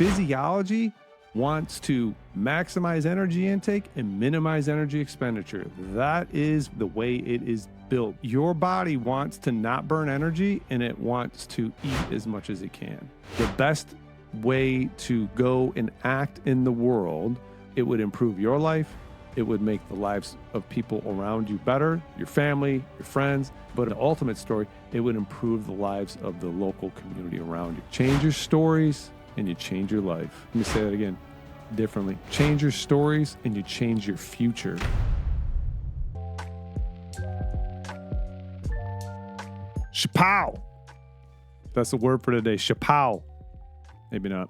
physiology wants to maximize energy intake and minimize energy expenditure. That is the way it is built. Your body wants to not burn energy, and it wants to eat as much as it can. The best way to go and act in the world, it would improve your life. It would make the lives of people around you better, your family, your friends. But in the ultimate story, it would improve the lives of the local community around you. Change your stories and you change your life. Let me say that again differently. Change your stories and you change your future. Chapow. That's the word for today. Chapow. Maybe not.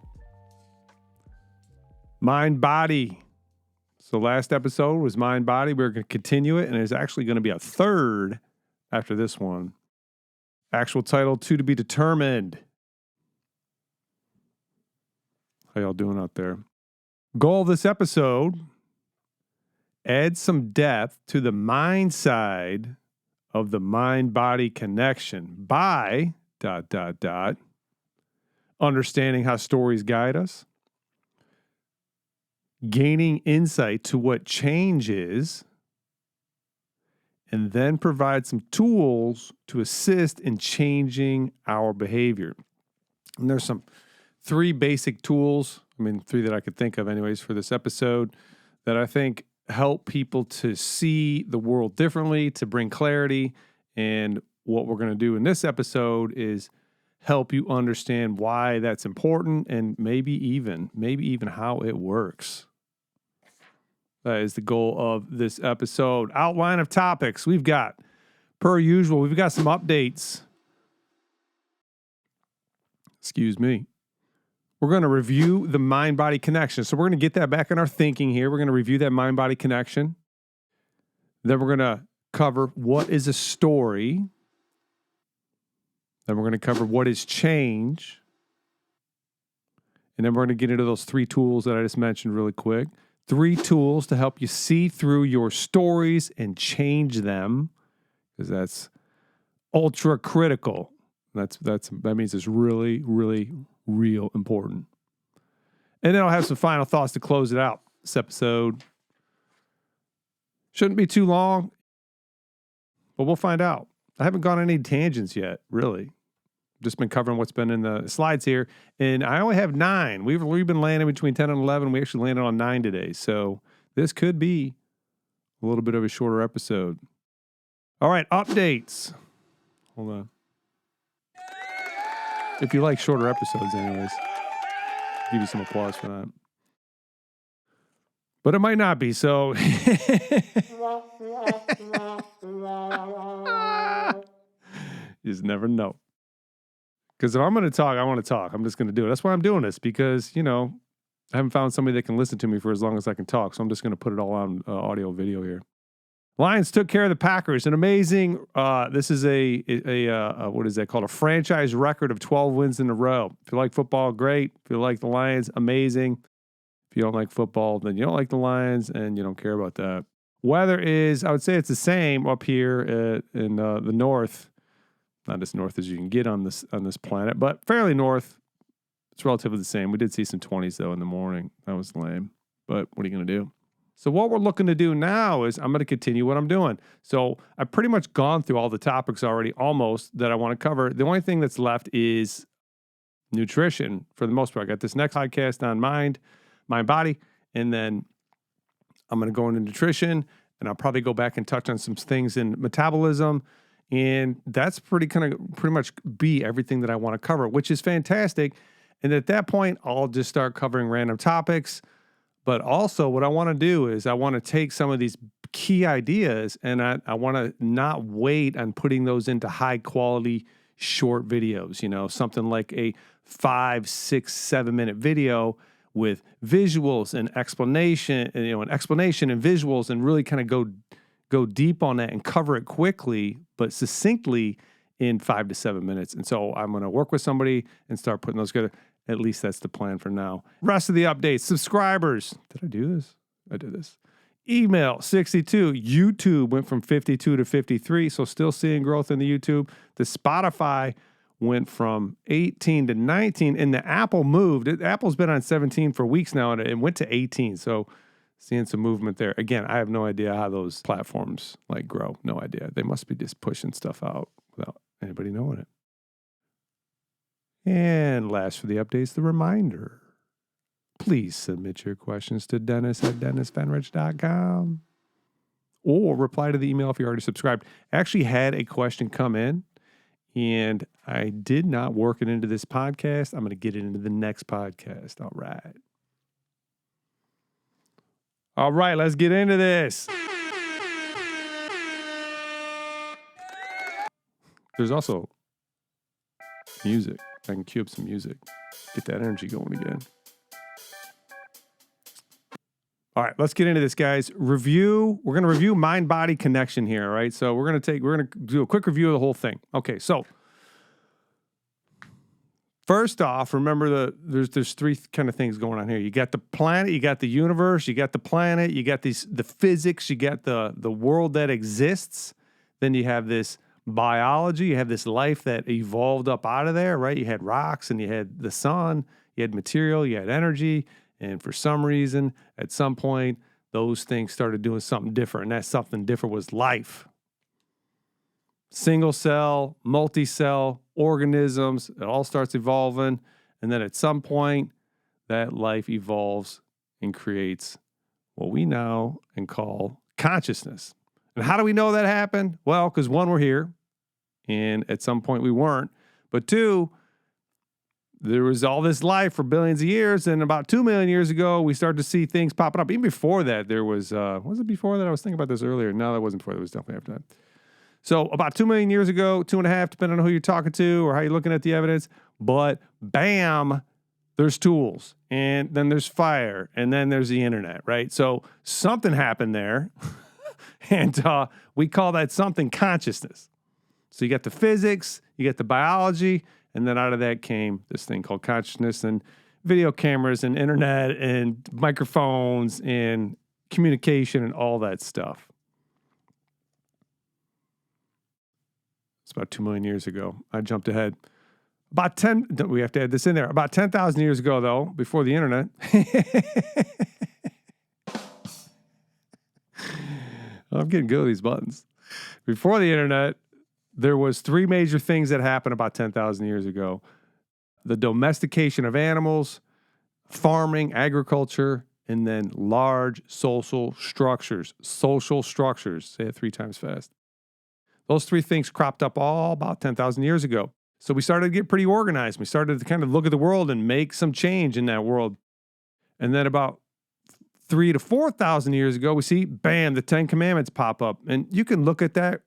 Mind, body. So last episode was mind, body. We're going to continue it, and there's actually going to be a third after this one. Actual title, to be determined. How y'all doing out there? Goal of this episode, add some depth to the mind side of the mind-body connection by ... understanding how stories guide us, gaining insight to what change is, and then provide some tools to assist in changing our behavior. And there's some 3 basic tools, 3 that I could think of anyways for this episode, that I think help people to see the world differently, to bring clarity. And what we're going to do in this episode is help you understand why that's important and maybe even how it works. That is the goal of this episode. Outline of topics. We've got, per usual, we've got some updates. Excuse me. We're going to review the mind-body connection. So we're going to get that back in our thinking here. We're going to review that mind-body connection. Then we're going to cover what is a story. Then we're going to cover what is change. And then we're going to get into those 3 tools that I just mentioned really quick. 3 tools to help you see through your stories and change them, because that's ultra critical. That means it's really, really, real important. And then I'll have some final thoughts to close it out. This episode shouldn't be too long, but we'll find out. I haven't gone on any tangents yet, really. Just been covering what's been in the slides here. And I only have 9. We've been landing between 10 and 11. We actually landed on 9 today. So this could be a little bit of a shorter episode. All right, updates. Hold on. If you like shorter episodes anyways, I'll give you some applause for that. But it might not be, so... You just never know. Because if I'm going to talk, I want to talk. I'm just going to do it. That's why I'm doing this, because, I haven't found somebody that can listen to me for as long as I can talk. So I'm just going to put it all on audio video here. Lions took care of the Packers. An amazing, this is what is that called? A franchise record of 12 wins in a row. If you like football, great. If you like the Lions, amazing. If you don't like football, then you don't like the Lions and you don't care about that. Weather is, I would say it's the same up here in the north. Not as north as you can get on this planet, but fairly north. It's relatively the same. We did see some 20s, though, in the morning. That was lame. But what are you going to do? So what we're looking to do now is I'm going to continue what I'm doing. So I've pretty much gone through all the topics already, almost, that I want to cover. The only thing that's left is nutrition for the most part. I got this next podcast on mind, body, and then I'm going to go into nutrition, and I'll probably go back and touch on some things in metabolism. And that's pretty much be everything that I want to cover, which is fantastic. And at that point, I'll just start covering random topics. But also what I want to do is I want to take some of these key ideas and I want to not wait on putting those into high quality short videos, something like a 5, 6, 7 minute video with visuals and explanation, and visuals, and really kind of go deep on that and cover it quickly, but succinctly in 5 to 7 minutes. And so I'm going to work with somebody and start putting those together. At least that's the plan for now. Rest of the updates, subscribers. Did I do this? I did this. Email 62. YouTube went from 52 to 53. So still seeing growth in the YouTube. The Spotify went from 18 to 19, and the Apple moved. Apple's been on 17 for weeks now, and it went to 18. So seeing some movement there. Again, I have no idea how those platforms like grow. No idea. They must be just pushing stuff out without anybody knowing it. And last for the updates, the reminder. Please submit your questions to dennis@dennisfenrich.com or reply to the email if you're already subscribed. I actually had a question come in, and I did not work it into this podcast. I'm going to get it into the next podcast. All right. All right, let's get into this. There's also music. I can cue up some music. Get that energy going again. All right, let's get into this, guys. We're going to review mind-body connection here, all right? So we're going to do a quick review of the whole thing. Okay, so first off, remember there's three kind of things going on here. You got the planet, you got the universe, you got the planet, you got the physics, you got the world that exists. Then you have this biology, you have this life that evolved up out of there, right? You had rocks and you had the sun, you had material, you had energy. And for some reason, at some point, those things started doing something different. And that something different was life. Single cell, multi-cell, organisms, it all starts evolving. And then at some point, that life evolves and creates what we know and call consciousness. And how do we know that happened? Well, because one, we're here. And at some point, we weren't. But two, there was all this life for billions of years, and about 2 million years ago, we started to see things popping up. Even before that, there was it before that? I was thinking about this earlier. No, that wasn't before. That was definitely after that. So about 2 million years ago, 2.5, depending on who you're talking to or how you're looking at the evidence. But bam, there's tools, and then there's fire, and then there's the internet, right? So something happened there, and we call that something consciousness. So you got the physics, you got the biology, and then out of that came this thing called consciousness and video cameras and internet and microphones and communication and all that stuff. It's about 2 million years ago. I jumped ahead. We have to add this in there. About 10,000 years ago, though, before the internet. I'm getting good at these buttons. Before the internet, there was three major things that happened about 10,000 years ago. The domestication of animals, farming, agriculture, and then large social structures. Social structures. Say it 3 times fast. Those three things cropped up all about 10,000 years ago. So we started to get pretty organized. We started to kind of look at the world and make some change in that world. And then about 3,000 to 4,000 years ago, we see, bam, the 10 Commandments pop up. And you can look at that.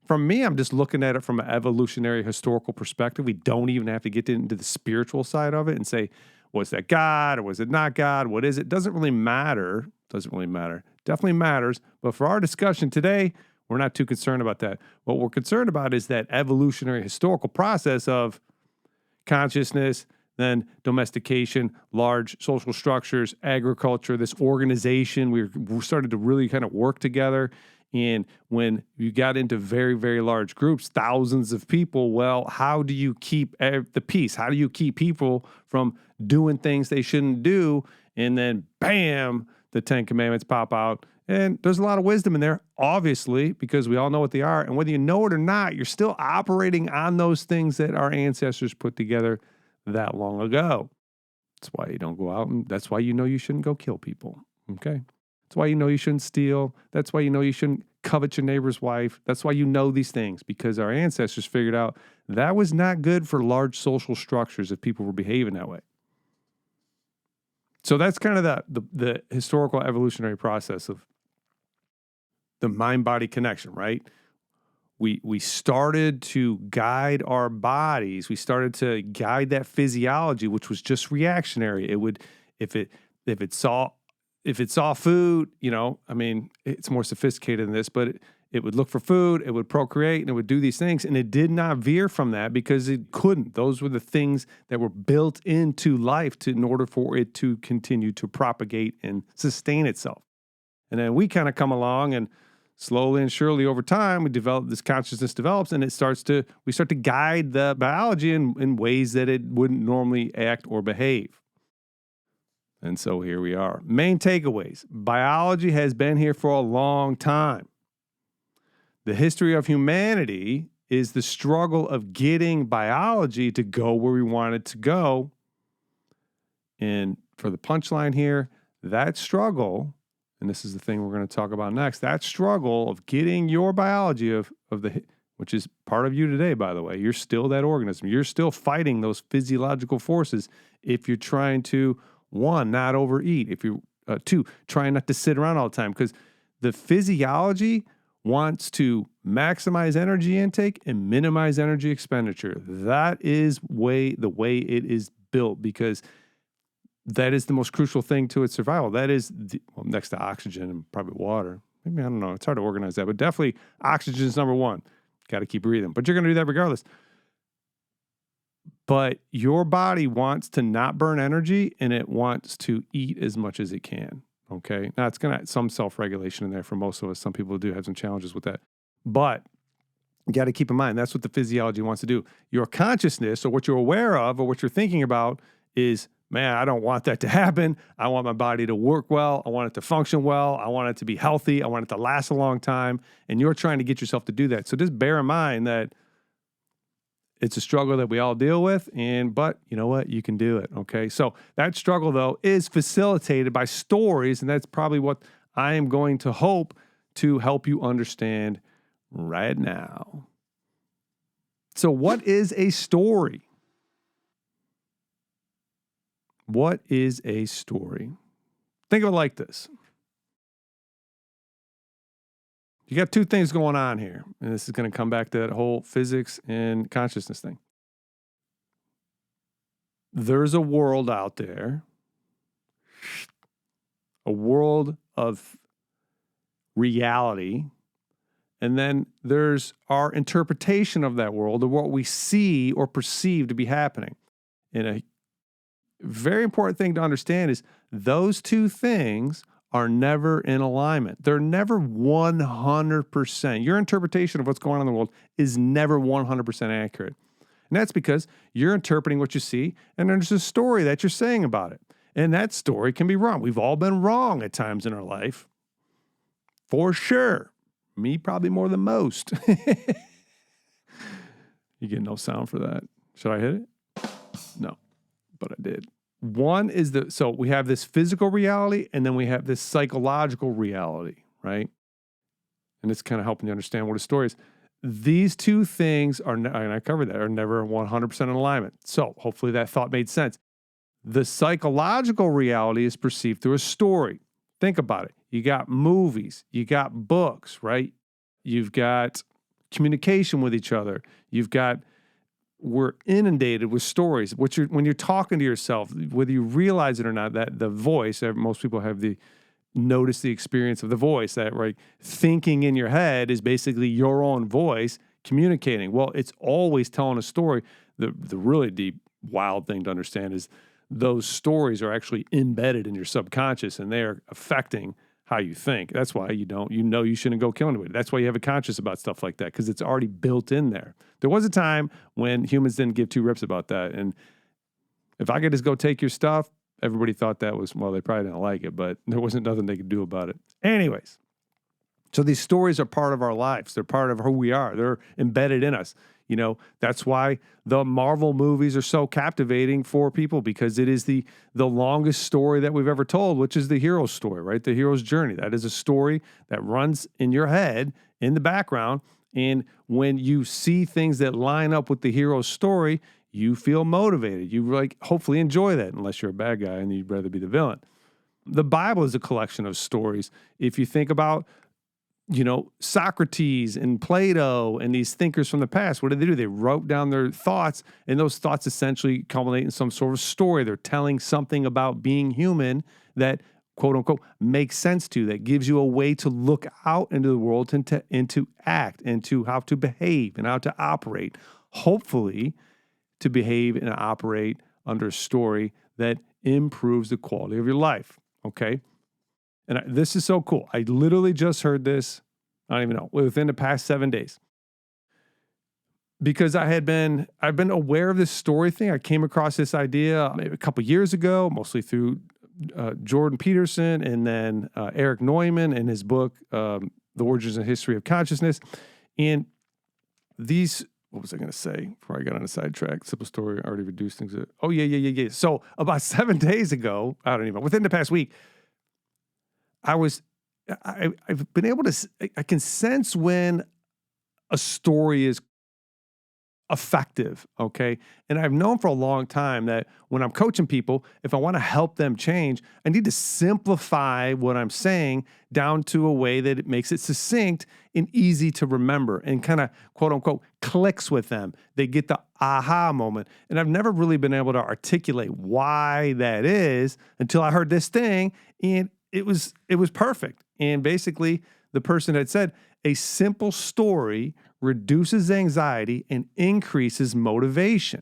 From me, I'm just looking at it from an evolutionary historical perspective. We don't even have to get into the spiritual side of it and say, was that God or was it not God? What is it? Doesn't really matter. Definitely matters. But for our discussion today, we're not too concerned about that. What we're concerned about is that evolutionary historical process of consciousness, then domestication, large social structures, agriculture, this organization. We started to really kind of work together. And when you got into very, very large groups, thousands of people, well, how do you keep the peace? How do you keep people from doing things they shouldn't do? And then, bam, the 10 Commandments pop out. And there's a lot of wisdom in there, obviously, because we all know what they are. And whether you know it or not, you're still operating on those things that our ancestors put together that long ago. That's why you don't go out, and that's why you know you shouldn't go kill people, okay? That's why you know you shouldn't steal. That's why you know you shouldn't covet your neighbor's wife. That's why you know these things, because our ancestors figured out that was not good for large social structures if people were behaving that way. So that's kind of the historical evolutionary process of the mind-body connection, right? We started to guide our bodies. We started to guide that physiology, which was just reactionary. It would, if it saw food, it's more sophisticated than this, but it would look for food, it would procreate, and it would do these things. And it did not veer from that because it couldn't. Those were the things that were built into life in order for it to continue to propagate and sustain itself. And then we kind of come along and slowly and surely over time, this consciousness develops, and we start to guide the biology in ways that it wouldn't normally act or behave. And so here we are. Main takeaways. Biology has been here for a long time. The history of humanity is the struggle of getting biology to go where we want it to go. And for the punchline here, that struggle, and this is the thing we're going to talk about next, that struggle of getting your biology which is part of you today, by the way. You're still that organism. You're still fighting those physiological forces if you're trying to, one, not overeat. If you're, two, trying not to sit around all the time. Because the physiology wants to maximize energy intake and minimize energy expenditure. That is the way it is built, because that is the most crucial thing to its survival. That is, next to oxygen and probably water. Maybe, I don't know. It's hard to organize that. But definitely oxygen is number one. Got to keep breathing. But you're going to do that regardless. But your body wants to not burn energy, and it wants to eat as much as it can. Okay? Now, it's going to have some self-regulation in there for most of us. Some people do have some challenges with that. But you got to keep in mind, that's what the physiology wants to do. Your consciousness, or what you're aware of, or what you're thinking about is, man, I don't want that to happen. I want my body to work well. I want it to function well. I want it to be healthy. I want it to last a long time. And you're trying to get yourself to do that. So just bear in mind that it's a struggle that we all deal with. But you know what? You can do it. Okay. So that struggle, though, is facilitated by stories. And that's probably what I am going to hope to help you understand right now. So what is a story? What is a story? Think of it like this. You got two things going on here, and this is going to come back to that whole physics and consciousness thing. There's a world out there, a world of reality, and then there's our interpretation of that world, or what we see or perceive to be happening. And a very important thing to understand is those two things are never in alignment. They're never 100%. Your interpretation of what's going on in the world is never 100% accurate. And that's because you're interpreting what you see, and there's a story that you're saying about it. And that story can be wrong. We've all been wrong at times in our life. For sure. Me probably more than most. You get no sound for that. Should I hit it? No, but I did. One is so we have this physical reality, and then we have this psychological reality, right? And it's kind of helping you understand what a story is. These two things and I covered that, are never 100% in alignment. So hopefully that thought made sense. The psychological reality is perceived through a story. Think about it. You got movies, you got books, right? You've got communication with each other. We're inundated with stories. When you're talking to yourself, whether you realize it or not, that the voice, most people have notice the experience of the voice, that right, thinking in your head is basically your own voice communicating. Well, it's always telling a story. The really deep, wild thing to understand is those stories are actually embedded in your subconscious, and they are affecting how you think. That's why you shouldn't go kill anybody. That's why you have a conscience about stuff like that, because it's already built in there. There was a time when humans didn't give two rips about that. And if I could just go take your stuff, everybody thought that was, well, they probably didn't like it, but there wasn't nothing they could do about it. Anyways, so these stories are part of our lives. They're part of who we are. They're embedded in us. You know, that's why the Marvel movies are so captivating for people, because it is the longest story that we've ever told, which is the hero's story, right? The hero's journey. That is a story that runs in your head in the background. And when you see things that line up with the hero's story, you feel motivated. You hopefully enjoy that, unless you're a bad guy and you'd rather be the villain. The Bible is a collection of stories. If you think about Socrates and Plato and these thinkers from the past, what did they do? They wrote down their thoughts, and those thoughts essentially culminate in some sort of story. They're telling something about being human that, quote unquote, makes sense to you, that gives you a way to look out into the world and to act, and to how to behave and how to operate. Hopefully, to behave and operate under a story that improves the quality of your life. Okay? And this is so cool. I literally just heard this I don't even know, within the past 7 days. Because I've been aware of this story thing. I came across this idea maybe a couple years ago, mostly through Jordan Peterson and then Eric Neumann in his book, The Origins and History of Consciousness. And these, what was I going to say before I got on a sidetrack? Simple story, already reduced things. Oh, yeah. So about 7 days ago, I don't even know, within the past week, I've been able to, I can sense when a story is effective, okay? And I've known for a long time that when I'm coaching people, if I want to help them change, I need to simplify what I'm saying down to a way that it makes it succinct and easy to remember and kind of, quote unquote, clicks with them. They get the aha moment. And I've never really been able to articulate why that is until I heard this thing, and it was perfect. And basically, the person had said, a simple story reduces anxiety and increases motivation.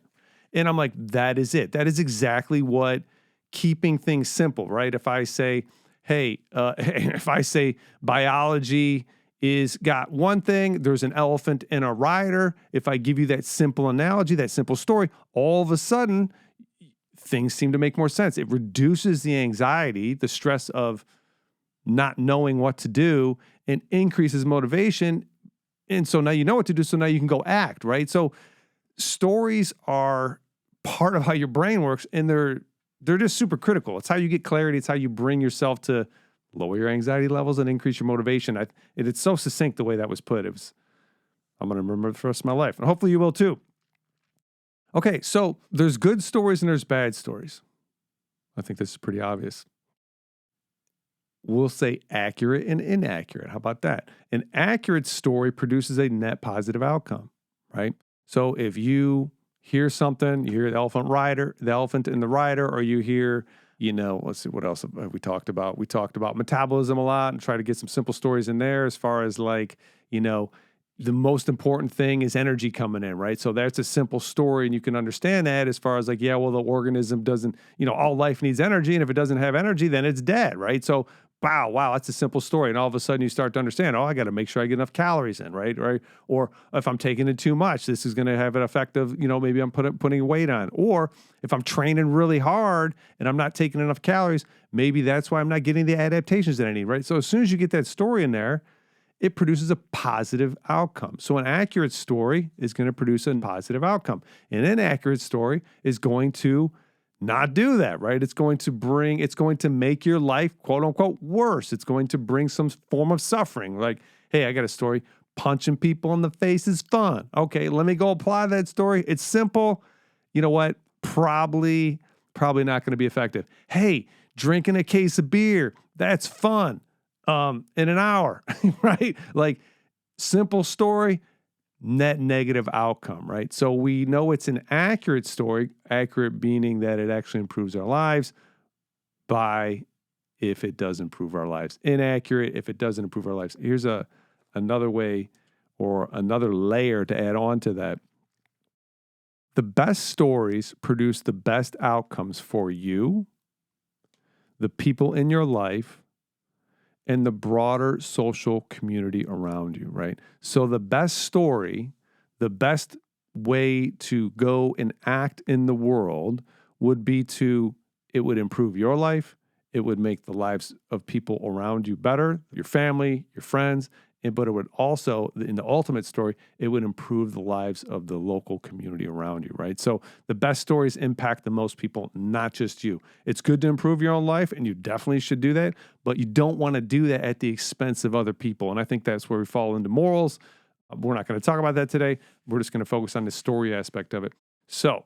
And I'm like, that is it. That is exactly what keeping things simple, right? If I say, hey, if I say biology is got one thing, there's an elephant and a rider. If I give you that simple analogy, that simple story, all of a sudden, things seem to make more sense. It reduces the anxiety, the stress of not knowing what to do, and increases motivation. And so now you know what to do, so now you can go act, right? So stories are part of how your brain works, and they're just super critical. It's how you get clarity. It's how you bring yourself to lower your anxiety levels and increase your motivation. It's so succinct the way that was put. I'm going to remember it for the rest of my life, and hopefully you will too. Okay, so there's good stories and there's bad stories. I think this is pretty obvious. We'll say accurate and inaccurate. How about that? An accurate story produces a net positive outcome, right? So if you hear something, you hear the elephant and the rider, or you hear, let's see, what else have we talked about? We talked about metabolism a lot and try to get some simple stories in there as far as the most important thing is energy coming in, right? So that's a simple story, and you can understand that as far as the organism doesn't, all life needs energy, and if it doesn't have energy, then it's dead, right? So wow, that's a simple story. And all of a sudden you start to understand, I got to make sure I get enough calories in, right? Or if I'm taking in too much, this is going to have an effect of, maybe I'm putting weight on. Or if I'm training really hard and I'm not taking enough calories, maybe that's why I'm not getting the adaptations that I need, right? So as soon as you get that story in there, it produces a positive outcome. So an accurate story is going to produce a positive outcome. An inaccurate story is going to not do that, right? It's going to make your life, quote unquote, worse. It's going to bring some form of suffering. Like, hey, I got a story. Punching people in the face is fun. Okay, let me go apply that story. It's simple. You know what? Probably not going to be effective. Hey, drinking a case of beer, that's fun. In an hour, right? Like, simple story, net negative outcome, right? So we know it's an accurate story, accurate meaning that it actually improves our lives if it does improve our lives. Inaccurate if it doesn't improve our lives. Here's another way or another layer to add on to that. The best stories produce the best outcomes for you, the people in your life, and the broader social community around you, right? So the best story, the best way to go and act in the world would be it would improve your life. It would make the lives of people around you better, your family, your friends, but it would also, in the ultimate story, it would improve the lives of the local community around you, right? So the best stories impact the most people, not just you. It's good to improve your own life, and you definitely should do that, but you don't want to do that at the expense of other people. And I think that's where we fall into morals. We're not going to talk about that today. We're just going to focus on the story aspect of it. So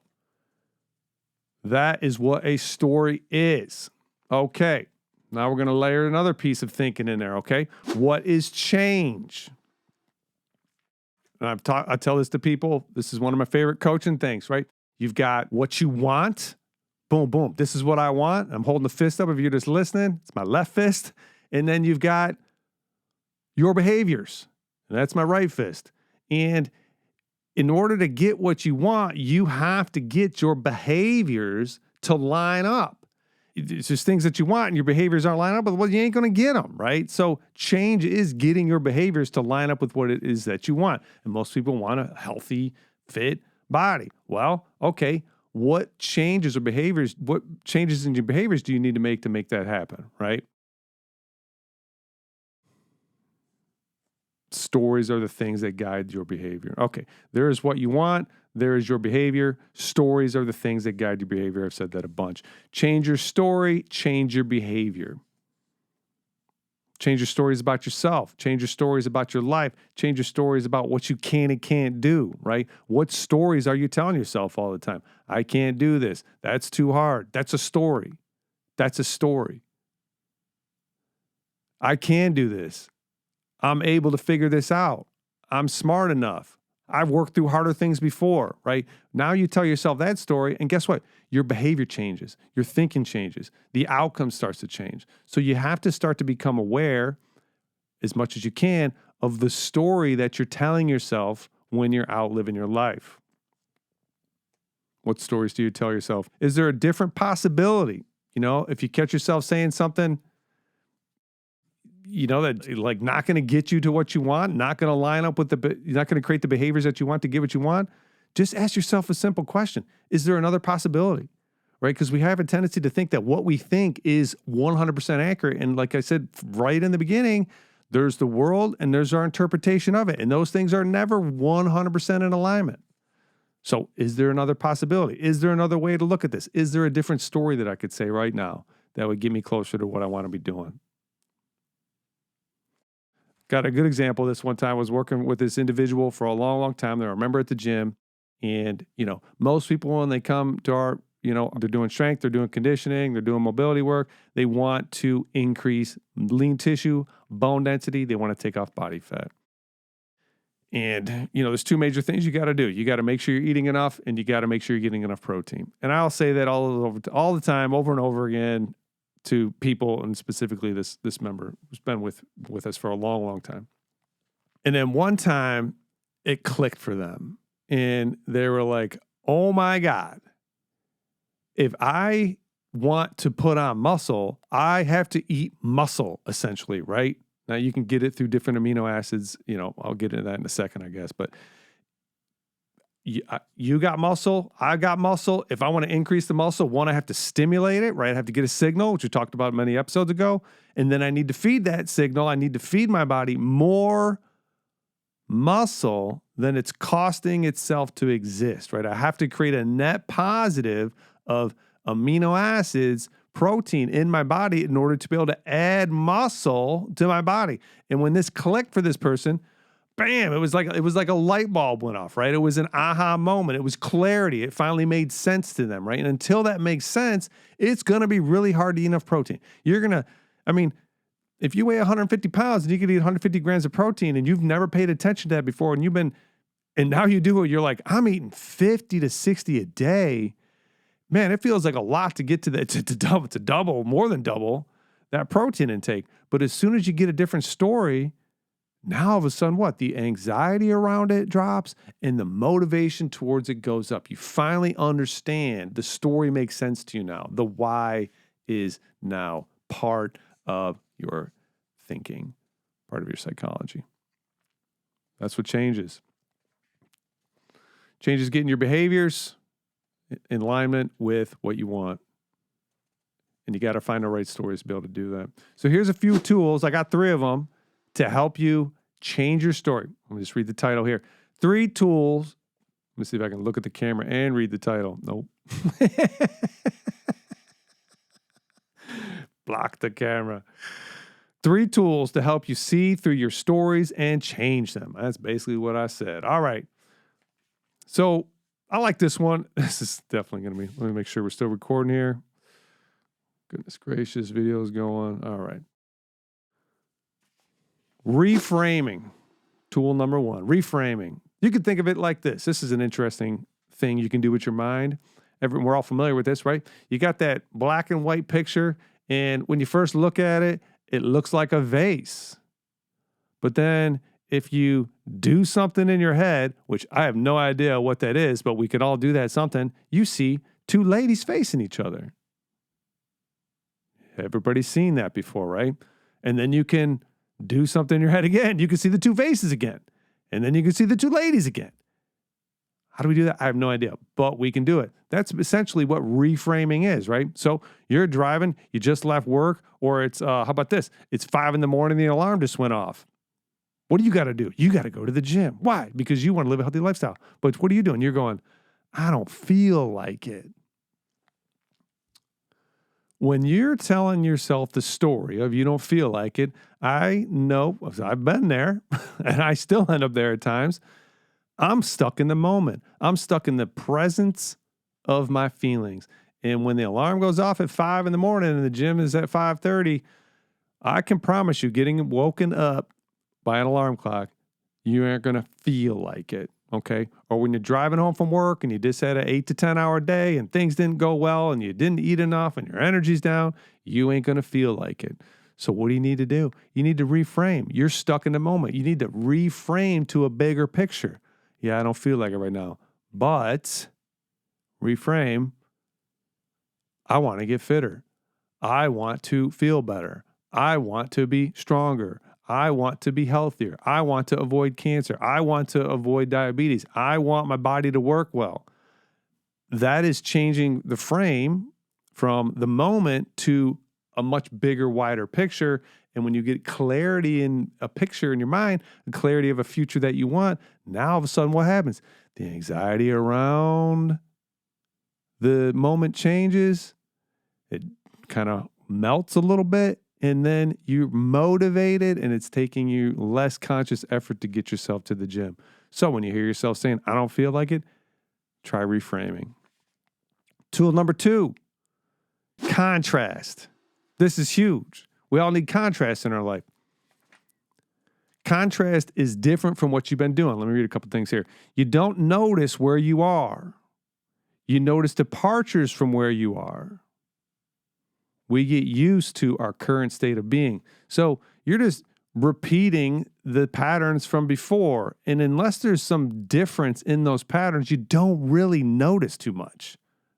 that is what a story is. Okay. Now we're going to layer another piece of thinking in there, okay? What is change? And I tell this to people. This is one of my favorite coaching things, right? You've got what you want. Boom, boom. This is what I want. I'm holding the fist up if you're just listening. It's my left fist. And then you've got your behaviors. And that's my right fist. And in order to get what you want, you have to get your behaviors to line up. it's just things that you want and your behaviors aren't lining up with, well, you ain't going to get them, right? So change is getting your behaviors to line up with what it is that you want. And most people want a healthy, fit body. Well, okay, what changes in your behaviors do you need to make that happen, right? Stories are the things that guide your behavior. Okay, there is what you want. There is your behavior. Stories are the things that guide your behavior. I've said that a bunch. Change your story, change your behavior. Change your stories about yourself. Change your stories about your life. Change your stories about what you can and can't do, right? What stories are you telling yourself all the time? I can't do this. That's too hard. That's a story. That's a story. I can do this. I'm able to figure this out. I'm smart enough. I've worked through harder things before, right? Now you tell yourself that story, and guess what? Your behavior changes. Your thinking changes. The outcome starts to change. So you have to start to become aware, as much as you can, of the story that you're telling yourself when you're out living your life. What stories do you tell yourself? Is there a different possibility? If you catch yourself saying something, that like not going to get you to what you want, not going to line up with you're not going to create the behaviors that you want to get what you want. Just ask yourself a simple question. Is there another possibility? Right? Because we have a tendency to think that what we think is 100% accurate. And like I said, right in the beginning, there's the world and there's our interpretation of it. And those things are never 100% in alignment. So is there another possibility? Is there another way to look at this? Is there a different story that I could say right now that would get me closer to what I want to be doing? Got a good example. This one time I was working with this individual for a long, long time. They're a member at the gym. And, most people when they come to our, they're doing strength, they're doing conditioning, they're doing mobility work. They want to increase lean tissue, bone density. They want to take off body fat. And, there's two major things you got to do. You got to make sure you're eating enough and you got to make sure you're getting enough protein. And I'll say that all the time, over and over again, to people, and specifically this member who's been with us for a long, long time. And then one time it clicked for them and they were like, oh my God, if I want to put on muscle, I have to eat muscle essentially, right? Now you can get it through different amino acids. I'll get into that in a second, I guess, but you got muscle, I got muscle. If I want to increase the muscle, one, I have to stimulate it, right? I have to get a signal, which we talked about many episodes ago. And then I need to feed that signal. I need to feed my body more muscle than it's costing itself to exist, right? I have to create a net positive of amino acids, protein in my body in order to be able to add muscle to my body. And when this clicked for this person, bam, it was like a light bulb went off, right? It was an aha moment. It was clarity. It finally made sense to them, right? And until that makes sense, it's going to be really hard to eat enough protein. If you weigh 150 pounds and you can eat 150 grams of protein and you've never paid attention to that before and now you do it, you're like, I'm eating 50 to 60 a day. Man, it feels like a lot to get to that, to double, more than double that protein intake. But as soon as you get a different story, now all of a sudden what? The anxiety around it drops and the motivation towards it goes up. You finally understand. The story makes sense to you now. The why is now part of your thinking, part of your psychology. That's what changes. Changes getting your behaviors in alignment with what you want. And you got to find the right stories to be able to do that. So here's a few tools. I got 3 of them to help you change your story. Let me just read the title here. 3 tools. Let me see if I can look at the camera and read the title. Nope. Block the camera. 3 tools to help you see through your stories and change them. That's basically what I said. All right. So I like this one. This is definitely going to be, let me make sure we're still recording here. Goodness gracious, video's going. All right. Reframing. Tool number 1, reframing. You can think of it like this. This is an interesting thing you can do with your mind. We're all familiar with this, right? You got that black and white picture, and when you first look at it, it looks like a vase. But then if you do something in your head, which I have no idea what that is, but we could all do that something, you see 2 ladies facing each other. Everybody's seen that before, right? And then you can do something in your head again. You can see the two faces again. And then you can see the two ladies again. How do we do that? I have no idea, but we can do it. That's essentially what reframing is, right? So you're driving, you just left work, or it's, how about this? It's 5 a.m, the alarm just went off. What do you got to do? You got to go to the gym. Why? Because you want to live a healthy lifestyle. But what are you doing? You're going, I don't feel like it. When you're telling yourself the story of you don't feel like it, I know, I've been there, and I still end up there at times. I'm stuck in the moment. I'm stuck in the presence of my feelings. And when the alarm goes off at 5 a.m. and the gym is at 5:30, I can promise you, getting woken up by an alarm clock, you aren't going to feel like it, okay? Or when you're driving home from work and you just had an 8 to 10 hour day and things didn't go well and you didn't eat enough and your energy's down, you ain't going to feel like it. So what do you need to do? You need to reframe. You're stuck in the moment. You need to reframe to a bigger picture. Yeah, I don't feel like it right now, but reframe. I want to get fitter. I want to feel better. I want to be stronger. I want to be healthier. I want to avoid cancer. I want to avoid diabetes. I want my body to work well. That is changing the frame from the moment to a much bigger, wider picture. And when you get clarity in a picture in your mind, the clarity of a future that you want, now all of a sudden what happens? The anxiety around the moment changes. It kind of melts a little bit. And then you're motivated and it's taking you less conscious effort to get yourself to the gym. So when you hear yourself saying, I don't feel like it, try reframing. Tool number 2, contrast. This is huge. We all need contrast in our life. Contrast is different from what you've been doing. Let me read a couple things here. You don't notice where you are. You notice departures from where you are. We get used to our current state of being. So you're just repeating the patterns from before. And unless there's some difference in those patterns, you don't really notice too much.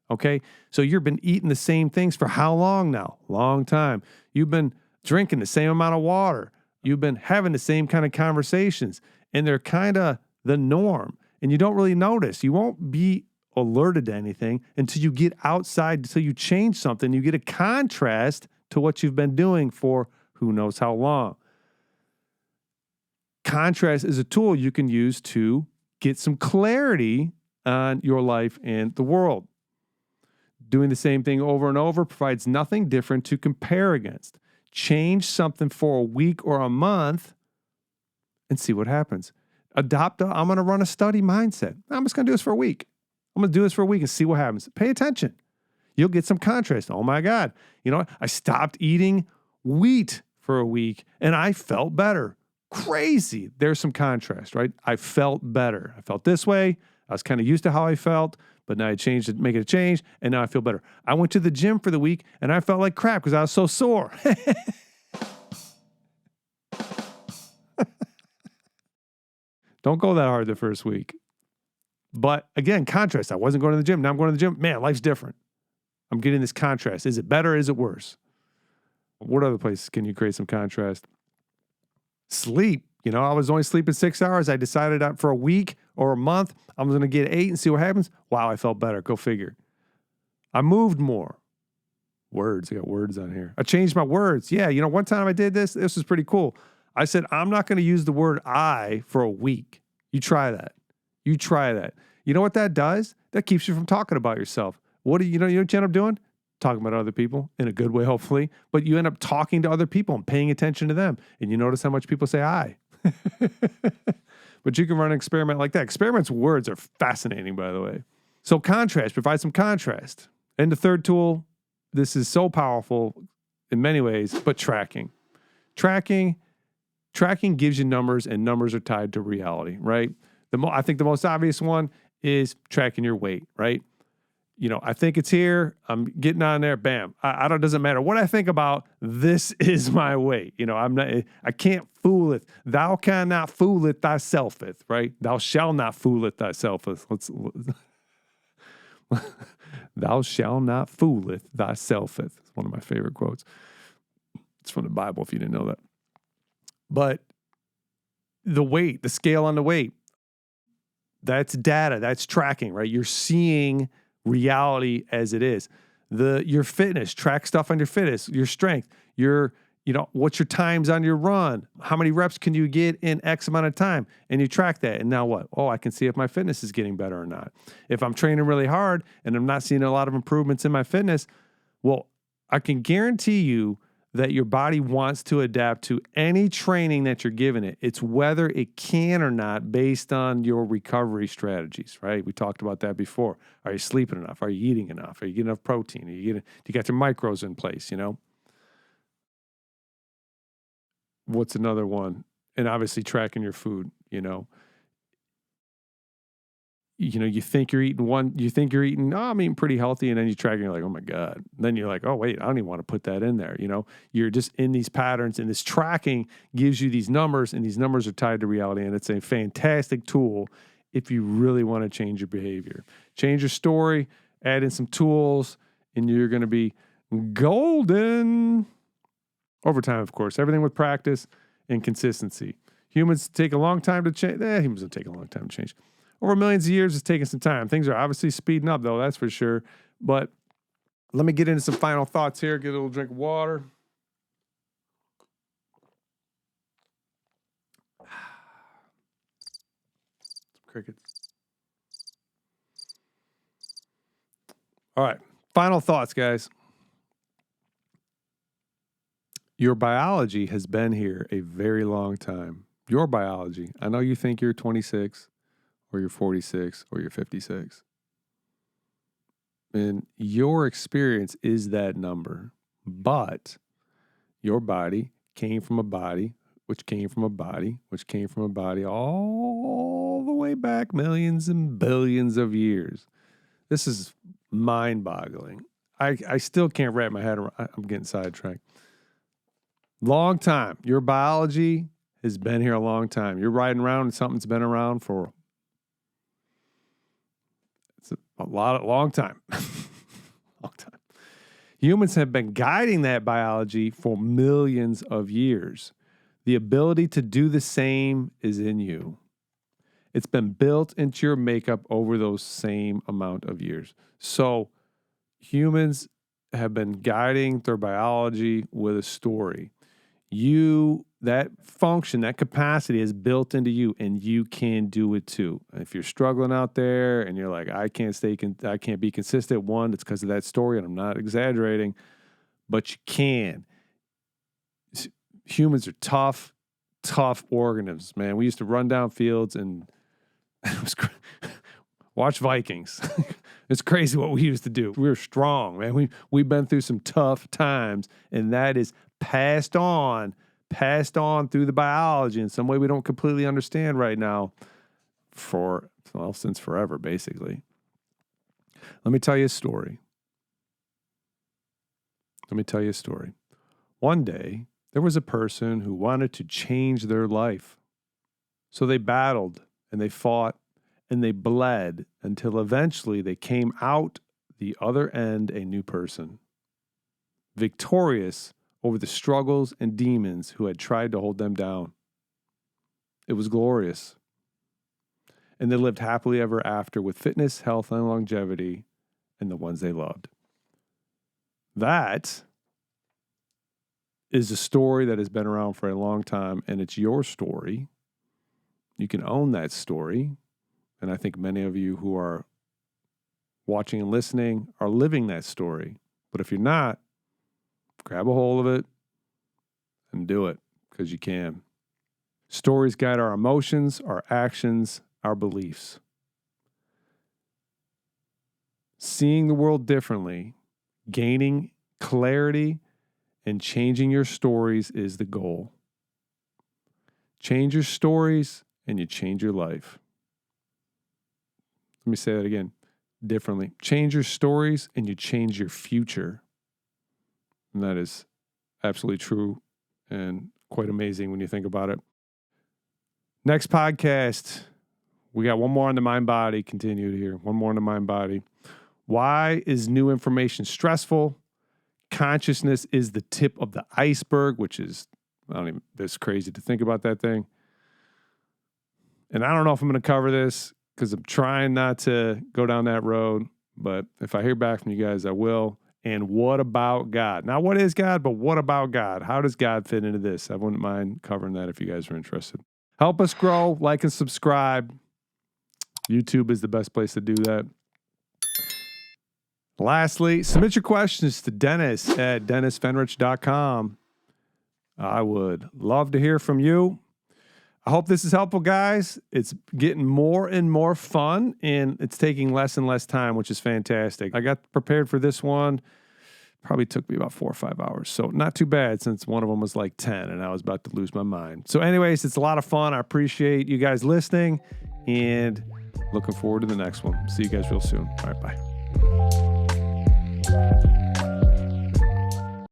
Okay? So you've been eating the same things for how long now? Long time. You've been drinking the same amount of water. You've been having the same kind of conversations. And they're kind of the norm. And you don't really notice. You won't be alerted to anything until you get outside, until you change something. You get a contrast to what you've been doing for who knows how long. Contrast is a tool you can use to get some clarity on your life and the world. Doing the same thing over and over provides nothing different to compare against. Change something for a week or a month and see what happens. I'm going to run a study mindset. I'm just going to do this for a week. I'm going to do this for a week and see what happens. Pay attention. You'll get some contrast. Oh my God. You know, I stopped eating wheat for a week and I felt better. Crazy. There's some contrast, right? I felt better. I felt this way. I was kind of used to how I felt, but now I changed it, make it a change, and now I feel better. I went to the gym for the week and I felt like crap because I was so sore. Don't go that hard the first week. But again, contrast. I wasn't going to the gym. Now I'm going to the gym. Man, life's different. I'm getting this contrast. Is it better? Is it worse? What other places can you create some contrast? Sleep. You know, I was only sleeping 6 hours. I decided for a week or a month, I'm going to get 8 and see what happens. Wow, I felt better. Go figure. I moved more. Words. I got words on here. I changed my words. Yeah, you know, one time I did this. This was pretty cool. I said, I'm not going to use the word I for a week. You try that. You try that. You know what that does? That keeps you from talking about yourself. What do you know what you end up doing? Talking about other people in a good way, hopefully. But you end up talking to other people and paying attention to them. And you notice how much people say I. But you can run an experiment like that. Experiments with words are fascinating, by the way. So contrast, provide some contrast. And the third tool, this is so powerful in many ways, but tracking. Tracking gives you numbers, and numbers are tied to reality, right? I think the most obvious one is tracking your weight, right? You know, I think it's here. I'm getting on there. Bam. It doesn't matter what I think about. This is my weight. You know, I can't fool it. Thou cannot fool it thyselfeth, right? Thou shalt not fool it thyselfeth. Thou shalt not fool it thyselfeth. one of my favorite quotes. It's from the Bible if you didn't know that. But the weight, the scale on the weight, that's data, that's tracking, right? You're seeing reality as it is. Your fitness, track stuff on your fitness, your strength, what's your times on your run? How many reps can you get in X amount of time? And you track that. And now what? Oh, I can see if my fitness is getting better or not. If I'm training really hard and I'm not seeing a lot of improvements in my fitness, well, I can guarantee you that your body wants to adapt to any training that you're giving it. It's whether it can or not based on your recovery strategies, right? We talked about that before. Are you sleeping enough? Are you eating enough? Are you getting enough protein? Do you got your micros in place, What's another one? And obviously tracking your food, you think you're eating I'm eating pretty healthy. And then you track and you're like, oh my God. And then you're like, oh wait, I don't even want to put that in there. You're just in these patterns, and this tracking gives you these numbers, and these numbers are tied to reality. And it's a fantastic tool if you really want to change your behavior, change your story, add in some tools, and you're going to be golden. Over time, of course, everything with practice and consistency. Humans take a long time to change. Humans don't take a long time to change. Over millions of years, it's taking some time. Things are obviously speeding up, though, that's for sure. But let me get into some final thoughts here. Get a little drink of water. Some crickets. All right. Final thoughts, guys. Your biology has been here a very long time. Your biology. I know you think you're 26. Or you're 46, or you're 56. And your experience is that number. But your body came from a body, which came from a body, which came from a body all the way back millions and billions of years. This is mind-boggling. I still can't wrap my head around. I'm getting sidetracked. Long time. Your biology has been here a long time. You're riding around and something's been around for long time. Long time. Humans have been guiding that biology for millions of years. The ability to do the same is in you. It's been built into your makeup over those same amount of years. So humans have been guiding their biology with a story. That function, that capacity is built into you, and you can do it too. If you're struggling out there and you're like, I can't be consistent, one, it's because of that story, and I'm not exaggerating, but you can. Humans are tough organisms, man. We used to run down fields and watch Vikings. It's crazy what we used to do. We were strong, man. We've been through some tough times, and that is passed on through the biology in some way we don't completely understand right now since forever, basically. Let me tell you a story. One day, there was a person who wanted to change their life. So they battled and they fought and they bled until eventually they came out the other end a new person, victorious over the struggles and demons who had tried to hold them down. It was glorious. And they lived happily ever after with fitness, health, and longevity, and the ones they loved. That is a story that has been around for a long time, and it's your story. You can own that story. And I think many of you who are watching and listening are living that story. But if you're not, grab a hold of it and do it, because you can. Stories guide our emotions, our actions, our beliefs. Seeing the world differently, gaining clarity, and changing your stories is the goal. Change your stories and you change your life. Let me say that again differently. Change your stories and you change your future. And that is absolutely true and quite amazing when you think about it. Next podcast, we got one more on the mind-body continued here. One more on the mind-body. Why is new information stressful? consciousness is the tip of the iceberg, which is, that's crazy to think about that thing. And I don't know if I'm going to cover this because I'm trying not to go down that road. But if I hear back from you guys, I will. And what about God? Not what is God, but what about God? How does God fit into this? I wouldn't mind covering that if you guys are interested. Help us grow, like and subscribe. YouTube is the best place to do that. Lastly, submit your questions to Dennis at DennisFenrich.com. I would love to hear from you. I hope this is helpful, guys. It's getting more and more fun, and it's taking less and less time, which is fantastic. I got prepared for this one. Probably took me about 4 or 5 hours. So not too bad since one of them was like 10, and I was about to lose my mind. So anyways, it's a lot of fun. I appreciate you guys listening, and looking forward to the next one. See you guys real soon. All right, bye.